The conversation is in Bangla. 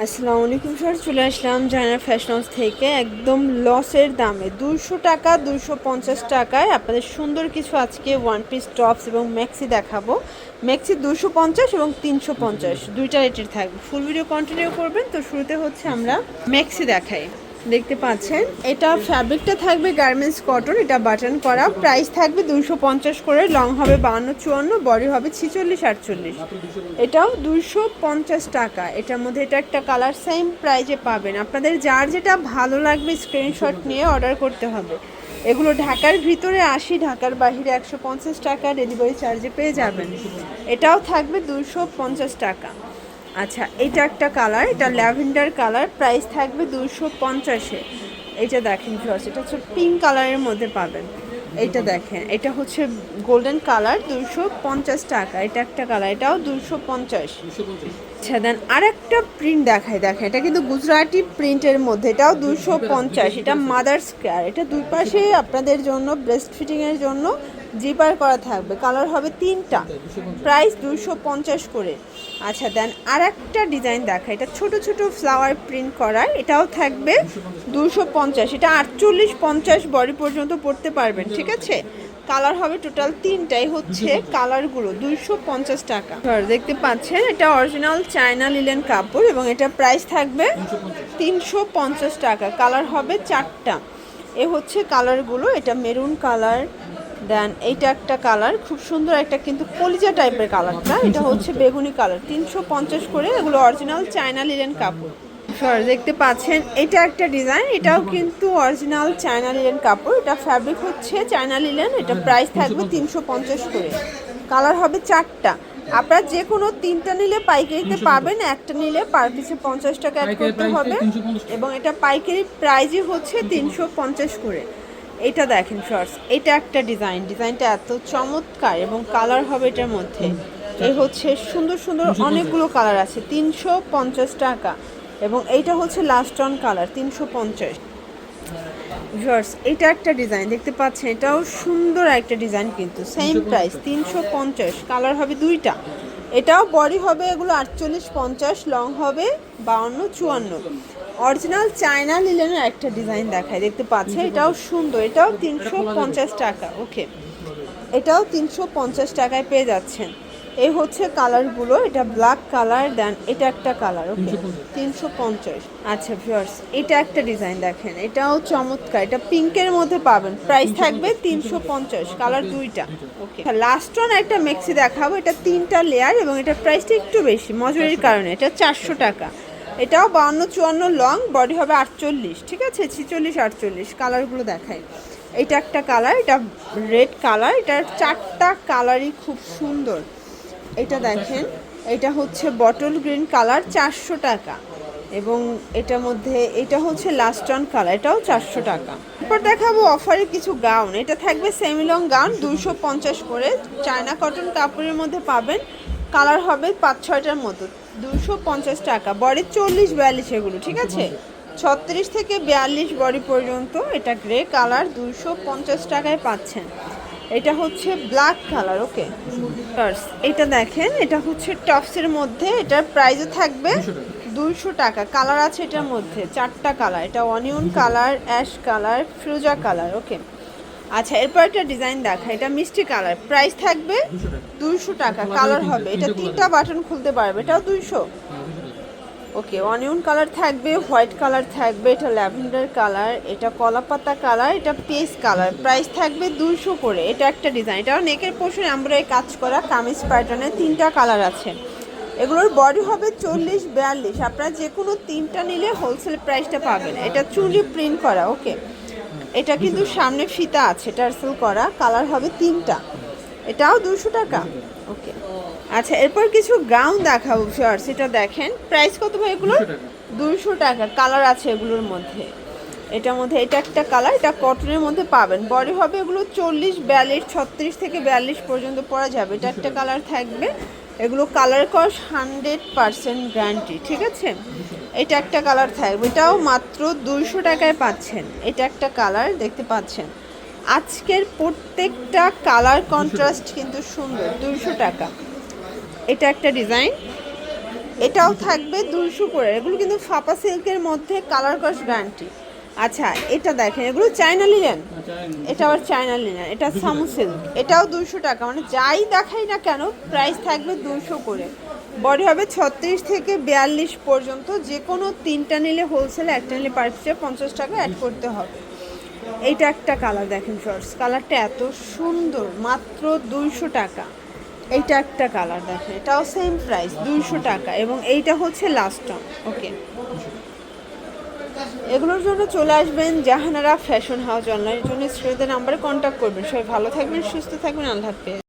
আসসালামু আলাইকুম স্যার, চলে আসলাম জাহানারা ফ্যাশন হাউস থেকে একদম লসের দামে 200 টাকা 250 টাকায় আপনাদের সুন্দর কিছু আজকে ওয়ান পিস টপস এবং ম্যাক্সি দেখাবো। ম্যাক্সি 250 এবং 350 দুইটা রেটের থাকবে। ফুল ভিডিও কন্টিনিউ করবেন। তো শুরুতে হচ্ছে আমরা ম্যাক্সি দেখাই। দেখতে পাচ্ছেন এটা ফ্যাব্রিকটা থাকবে গার্মেন্টস কটন, এটা বাটন করা, প্রাইস থাকবে 250 করে, লং হবে 52-54, বডি হবে 46-48, এটাও 250 টাকা। এটার মধ্যে এটা একটা কালার সেম প্রাইজে পাবেন। আপনাদের যার যেটা ভালো লাগবে স্ক্রিনশট নিয়ে অর্ডার করতে হবে। এগুলো ঢাকার ভিতরে 80, ঢাকার বাইরে 150 টাকা ডেলিভারি চার্জে পেয়ে যাবেন। এটাও থাকবে 250 টাকা। আচ্ছা, এটা একটা কালার, এটা ল্যাভেন্ডার কালার, প্রাইস থাকবে 250-এ। এটা দেখেন ভিউয়ার্স, এটা হচ্ছে পিঙ্ক কালারের মধ্যে পাবেন। এটা দেখেন, এটা হচ্ছে গোল্ডেন কালার, 250 টাকা। এটা একটা কালার, এটাও 250। আচ্ছা দেন আরেকটা প্রিন্ট দেখায়, দেখেন এটা কিন্তু গুজরাটি প্রিন্টের মধ্যে, এটাও 250। এটা মাদার্স কেয়ার, এটা দুই পাশে আপনাদের জন্য ব্রেস্ট ফিটিংয়ের জন্য জিপার করা থাকবে। কালার হবে 3টা, প্রাইস 250 করে। আচ্ছা দেন আরেকটা ডিজাইন দেখা, এটা ছোট ছোট ফ্লাওয়ার প্রিন্ট করা, এটাও থাকবে 250। এটা 48-50 বডি পর্যন্ত পড়তে পারবেন, ঠিক আছে। কালার হবে টোটাল 3টাই, হচ্ছে কালারগুলো 250 টাকা। দেখতে পাচ্ছেন এটা অরিজিনাল চায়না লিলেন কাপড় এবং এটা প্রাইস থাকবে 350 টাকা। কালার হবে 4টা। এ হচ্ছে কালারগুলো, এটা মেরুন কালার, দেন এইটা একটা কালার খুব সুন্দর, একটা কিন্তু কলিজা টাইপের কালারটা, এটা হচ্ছে বেগুনি কালার, 350 করে। এগুলো অরিজিনাল চায়না লিলেন কাপড়। দেখতে পাচ্ছেন এটা একটা ডিজাইন, এটাও কিন্তু অরিজিনাল চায়না লিলেন কাপড়, এটা ফ্যাব্রিক হচ্ছে চায়না লিলেন, এটা প্রাইস থাকবে 350 করে। কালার হবে 4টা। আপনারা যে কোনো 3টা নিলে পাইকারিতে পাবেন, একটা নিলে পার পিসে 50 টাকা অ্যাড করতে হবে এবং এটা পাইকারি প্রাইসই হচ্ছে 350 করে। এটা দেখেন শর্টস, এটা একটা ডিজাইনটা এত চমৎকার এবং কালার হবে এটার মধ্যে। এই হচ্ছে সুন্দর সুন্দর অনেকগুলো কালার আছে, 350 টাকা। এবং এইটা হচ্ছে লাস্ট অন কালার, 350। ভিউয়ার্স এটা একটা ডিজাইন দেখতে পাচ্ছেন, এটাও সুন্দর একটা ডিজাইন, কিন্তু সেম প্রাইস 350। কালার হবে 2টা। এটাও বডি হবে এগুলো 48-50, লং হবে 52-54। অরিজিনাল চায়না লিলেনের একটা ডিজাইন দেখায়, দেখতে পাচ্ছেন এটাও সুন্দর, এটাও 350 টাকা। ওকে, এটাও 350 টাকায় পেয়ে যাচ্ছেন। এই হচ্ছে কালারগুলো, এটা ব্ল্যাক কালার, দেন এটা একটা কালার। ওকে, 350। আচ্ছা ভিউয়ার্স এটা একটা ডিজাইন দেখেন, এটাও চমৎকার, এটা পিঙ্কের মধ্যে পাবেন, প্রাইস থাকবে 350। কালার 2টা। ওকে, লাস্ট ওয়ান একটা মেক্সি দেখাবো, এটা 3টা লেয়ার এবং এটার প্রাইসটা একটু বেশি মজুরির কারণে, এটা 400 টাকা। এটাও 52-54, লং, বডি হবে 48, ঠিক আছে, 46-48। কালারগুলো দেখায়, এটা একটা কালার, এটা রেড কালার, এটার 4টা কালারই খুব সুন্দর। এটা দেখেন, এটা হচ্ছে বটল গ্রিন কালার, 400 টাকা। এবং এটার মধ্যে এটা হচ্ছে লাস্ট অন কালার, এটাও 400 টাকা। এরপর দেখাবো অফারে কিছু গাউন, এটা থাকবে সেমি লং গাউন, 250 করে, চায়না কটন কাপড়ের মধ্যে পাবেন। কালার হবে 5-6টার মতো, 250 টাকা। বডি 40-42 এগুলো, ঠিক আছে, 36 থেকে 42 বডি পর্যন্ত। এটা গ্রে কালার, 250 টাকায় পাচ্ছেন। এটা হচ্ছে ব্ল্যাক কালার। ওকে, এটা দেখেন, এটা হচ্ছে টপসের মধ্যে, এটার প্রাইসও থাকবে 200 টাকা। কালার আছে এটার মধ্যে 4টা কালার, এটা অনিয়ন কালার, অ্যাশ কালার, ফিরোজা কালার। ওকে, আচ্ছা এরপর একটা ডিজাইন দেখা, এটা মিষ্টি কালার, প্রাইস থাকবে 200 টাকা। কালার হবে, এটা 3টা বাটন খুলতে পারবে, এটাও 200। ওকে, অনিয়ন কালার থাকবে, হোয়াইট কালার থাকবে, এটা ল্যাভেন্ডার কালার, এটা কলাপাতা কালার, এটা পেস্ট কালার, প্রাইস থাকবে 200 করে। এটা একটা ডিজাইন, এটাও নেকের পোর্শনে এমব্রয়ডারি কাজ করা, কামিজ প্যাটার্নে 3টা কালার আছে। এগুলোর বডি হবে 40-42। আপনারা যে কোনো 3টা নিলে হোলসেল প্রাইসটা পাবেন। এটা চুলি প্রিন্ট করা। ওকে, এটা কিন্তু সামনে ফিতা আছে টার্সেল করা, কালার হবে 3টা, এটাও 200 টাকা। ওকে, আচ্ছা এরপর কিছু গাউন দেখাবো শর্টস, এটা দেখেন, প্রাইস কত ভাই এগুলো? 200 টাকা। কালার আছে এগুলোর মধ্যে, এটার মধ্যে এটা একটা কালার, এটা কটনের মধ্যে পাবেন। বডি হবে এগুলো 40-42, 36 থেকে 42 পর্যন্ত পরা যাবে। এটা একটা কালার থাকবে, এগুলো কালার কস 100% গ্যারান্টি, ঠিক আছে। এটা একটা কালার থাকবে, এটাও মাত্র 200 টাকায় পাচ্ছেন। এটা একটা কালার দেখতে পাচ্ছেন, আজকের প্রত্যেকটা কালার কন্ট্রাস্ট কিন্তু সুন্দর, 200 টাকা। এটা একটা ডিজাইন, এটাও থাকবে 200 করে। এগুলো কিন্তু ফাপা সিল্কের মধ্যে কালার কস গ্যারান্টি। আচ্ছা এটা দেখেন, এগুলো চায়না লিনেন, এটা আবার চায়না লিনেন, এটা সামু সিল্ক, এটাও 200 টাকা। মানে যাই দেখাই না কেন প্রাইস থাকবে 200 করে। বডি হবে 36 থেকে 42 পর্যন্ত। যে কোনো 3টা নিলে হোলসেল, একটা নিলে পার পিসে 50 টাকা অ্যাড করতে হবে। এইটা একটা কালার দেখেন শর্টস, কালারটা এত সুন্দর, মাত্র 200 টাকা। এইটা একটা কালার দেখেন, এটাও সেম প্রাইস 200 টাকা। এবং এইটা হচ্ছে লাস্ট টন। ওকে, এগুলোর জন্য চলে আসবেন জাহানারা ফ্যাশন হাউস অনলাইনের জন্য স্ক্রিনের নাম্বারে কন্ট্যাক্ট করবেন। সবাই ভালো থাকবেন, সুস্থ থাকবেন, আল্লাহ হাফেজ।